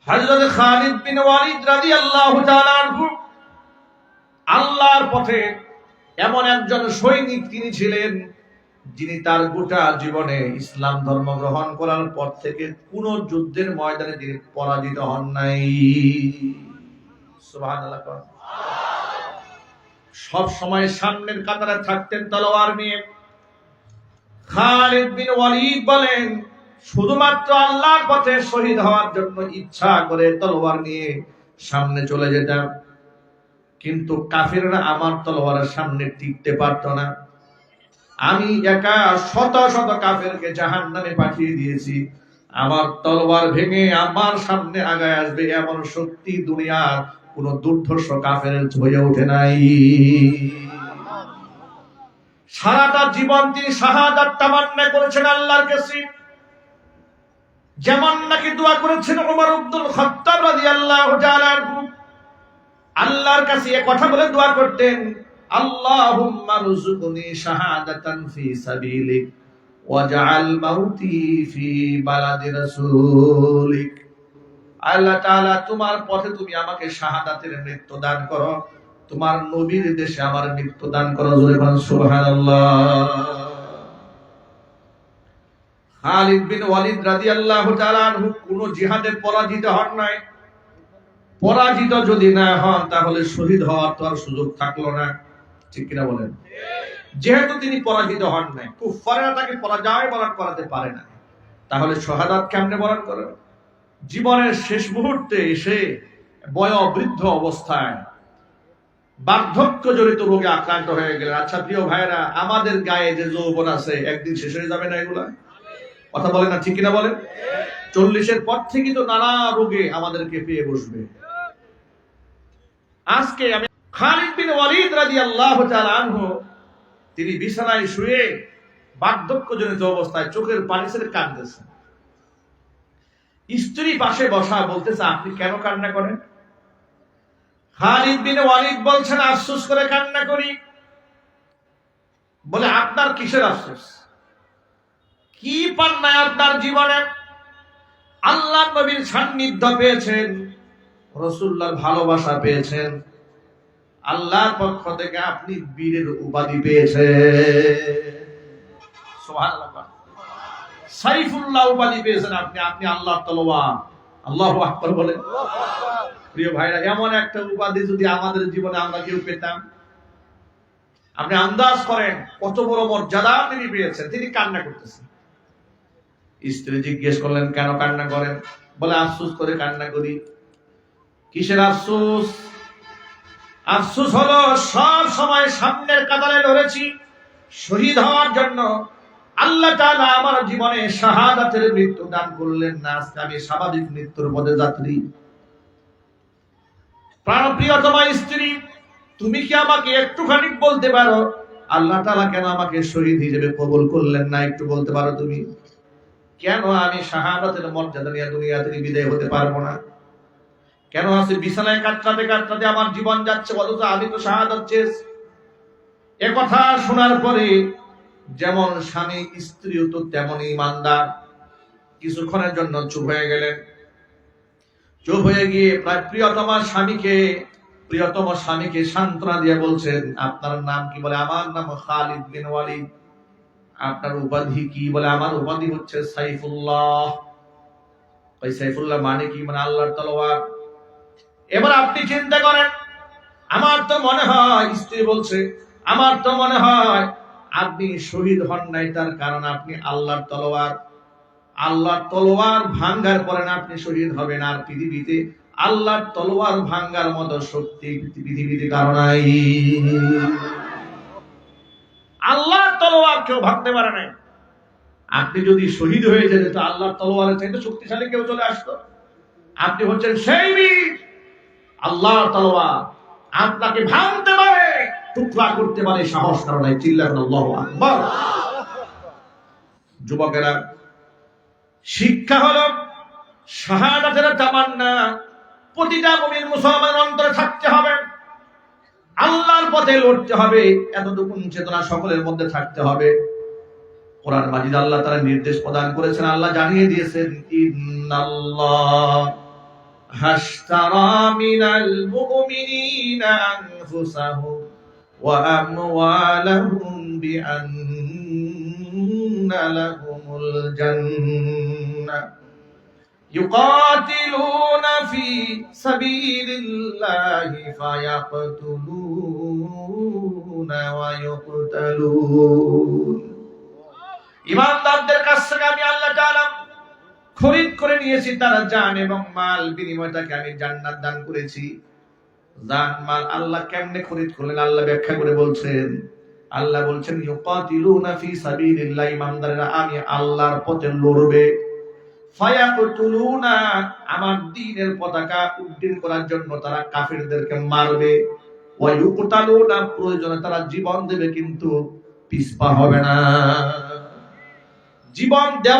হযরত খালিদ বিন ওয়ালিদ রাদিয়াল্লাহু তাআলা আনহু আল্লাহর পথে এমন একজন সৈনিক তিনি ছিলেন যিনি তার গোটা জীবনে ইসলাম ধর্ম গ্রহণ করার পর থেকে কোন যুদ্ধের ময়দানে তিনি পরাজিত হন নাই। সুবহানাল্লাহ। সব সময় সামনের কাতারে থাকতেন তলোয়ার নিয়ে। খালিদ বিন ওয়ালিদ বলেন, শুধুমাত্র আল্লাহর পথে শহীদ হওয়ার জন্য ইচ্ছা করে তলোয়ার নিয়ে সামনে চলে যেতাম, কিন্তু কাফিররা আমার তলোয়ারের সামনে টিকতে পারত না। আমি একা শত শত কাফেরকে জাহান্নামে পাঠিয়ে দিয়েছি। আমার তলোয়ার ভেঙে আমার সামনে আগায় আসবে এমন শক্তি দুনিয়ার কোন দুর্ধর্ষ কাফের হয়ে ওঠে নাই। সারাটা জীবন তিনি শাহাদাত তামান্না করেছেন আল্লাহর কাছে, যেমন নাকি দোয়া করেছেন ওমর ইবনুল খাত্তাব রাদিয়াল্লাহু তাআলা আনহু। আল্লাহর কাছে এই কথা বলে দোয়া করতেন, আল্লাহুম্মা রুযুকনি শাহাদাতান ফি সাবিলিক ওয়াজআল মাউতি ফি বালাদি রাসূলিক। আল্লাহ তাআলা, তোমার পথে তুমি আমাকে শাহাদাতের মৃত্যু দান করো, তোমার নবীর দেশে আমার মৃত্যু দান করো। জোরে বলেন সুবহানাল্লাহ। খালিদ বিন ওয়ালিদ রাদিয়াল্লাহু তাআলা আনহু কোন জিহাদে পরাজিত হন নাই। পরাজিত যদি না হন তাহলে শহীদ হওয়ার তো আর সুযোগ থাকলো না, ঠিক কিনা বলেন? যেহেতু তিনি পরাজিত হন নাই, কুফাররা তাকে পরাজয় বরণ করাতে পারে না, তাহলে শাহাদাত কেমনে বরণ করে? জীবনের শেষ মুহূর্তে এসে বয়োবৃদ্ধ অবস্থায় বার্ধক্য জড়িত রোগে আক্রান্ত হয়ে গেলেন। আচ্ছা প্রিয় ভাইরা, আমাদের গায়ে যে যৌবন আছে একদিন শেষ হয়ে যাবে না? এগুলা কথা বলে না, ঠিক কিনা বলেন? 40-এর পর থেকে তো নানা রোগে আমাদেরকে পেয়ে বসবে। আজকে আমি খালিদ বিন ওয়ালিদ রাদিয়াল্লাহু তাআলা আনহু তিনি বিছানায় শুয়ে বার্ধক্যজনিত অবস্থায় চোখের পানি ছেড়ে কাঁদতেছেন। স্ত্রী পাশে বসা, বলতেছে, আপনি কেন কান্না করেন? খালিদ বিন ওয়ালিদ বলছেন, আফসোস করে কান্না করি। বলে, আপনার কিসের আফসোস? কি পান নাই আপনার জীবনে? আল্লাহর নবীর সান্নিধ্য পেয়েছেন, রাসূলুল্লাহর ভালোবাসা পেয়েছেন, আল্লাহর পক্ষ থেকে আপনি বীরের উপাধি পেয়েছেন। সুবহানাল্লাহ। সাইফুল্লাহ উপাধি পেয়েছেন আপনি, আপনি আল্লাহর তলোয়ার। আল্লাহু আকবার বলেন। প্রিয় ভাইরা, এমন একটা উপাধি যদি আমাদের জীবনে আমরা কেউ পেতাম, আপনি আন্দাজ করেন কত বড় মর্যাদা তিনি পেয়েছেন। তিনি কান্না করতেছেন। স্ত্রী জিজ্ঞেস করলেন, কেন কান্না করেন? বলে, আফসোস করে কান্না করি। কিসের আফসোস? আফসোস হলো সব সময় সামনের কাতারে লড়েছি শহীদ হওয়ার জন্য, আল্লাহ তাআলা আমার জীবনে শাহাদাতের মৃত্যু দান করলেন না। আজকে আমি স্বাভাবিক মৃত্যুর পথে যাত্রী। প্রাণপ্রিয়তমা স্ত্রী, তুমি কি আমাকে একটুখানি বলতে পারো আল্লাহ তাআলা কেন আমাকে শহীদ হিসেবে কবুল করলেন না? একটু বলতে পারো তুমি? কেন আমি শাহাদাতের মর্যাদা নিয়ে দুনিয়া থেকে বিদায় হতে পারবো না? কেন আছে বিছানায় কাতরাতে কাতরাতে আমার জীবন যাচ্ছে, অথচ আমি তো শাহাদাত চেয়েছি? এ কথা শোনার পরে যেমন স্বামী, স্ত্রীও তো তেমনই ইমানদার। কিছুক্ষণের জন্য চুপ হয়ে গেলেন। চুপ হয়ে গিয়ে প্রায় প্রিয়তম স্বামীকে সান্ত্বনা দিয়ে বলছেন, আপনার নাম কি? বলে, আমার নাম খালিদ বিন ওয়ালিদ। আপনার উপাধি কি? বলে, আমার উপাধি হচ্ছে সাইফুল্লাহ। ওই সাইফুল্লাহ মানে কি? মানে আল্লাহর তলোয়ার। এবার আপনি চিন্তা করেন, আমার তো মনে হয়, স্ত্রী বলছে, আমার তো মনে হয় আপনি শহীদ হন নাই, তার কারণ আপনি আল্লাহর তলোয়ার। আল্লাহর তলোয়ার ভাঙ্গার পরে না আপনি শহীদ হবেন। আর পৃথিবীতে আল্লাহর তলোয়ার ভাঙ্গার মতো শক্তি পৃথিবীতে কারো নাই। আল্লাহর তলোয়ার কেউ ভাঙতে পারে নাই। আপনি যদি শহীদ হয়ে যেতেন তো আল্লাহর তলোয়ারের চাইতে শক্তিশালী কেউ চলে আসতো। আপনি হচ্ছেন সেই বীর, আল্লাহর তলোয়ার আপনাকে ভাঙতে পারে, টুকরা করতে পারে, সাহস কারো নাই। চিল্লান আল্লাহু আকবার। যুবকেরা, শিক্ষা হলো শাহাদাতের তামান্না প্রতিটা মুমিন মুসলমানের অন্তরে থাকতে হবে। আল্লাহর পথে লড়তে হবে, এতটুকু চেতনা সকলের মধ্যে থাকতে হবে। কোরআন মাজিদ আল্লাহ তাআলা নির্দেশ প্রদান করেছেন, আল্লাহ জানিয়ে দিয়েছেন, ইন্নাল্লাহ হাশতারা মিনাল মুমিনিনা আনফুসাহুম ওয়া আমওয়ালাহুম বিআন্না লাহুমুল জান্নাহ يقاتلون في سبيل الله فيقتلون ويقتلون ইমানদারদের কাছ থেকে আমি আল্লাহ তাআলা খরিদ করে নিয়েছি তারা জান এবং মাল বিনিময়ে তাকে আমি জান্নাত দান করেছি। জান মাল আল্লাহ কেমনে খরিদ করলেন আল্লাহ ব্যাখ্যা করে বলছেন। আল্লাহ বলছেন ইউকাতিলুনা ফি সাবিলিল্লাহ, ইমানদাররা আমি আল্লাহর পথে লড়বে, ফায়াকুতুলুনা আমার দ্বীনের পতাকা উড্ডীন করার জন্য তারা কাফিরদেরকে মারবে, ওয়া ইউকতালুনা প্রয়োজনে তারা জীবন দেবে কিন্তু পিছপা হবে না। জীবন দেওয়া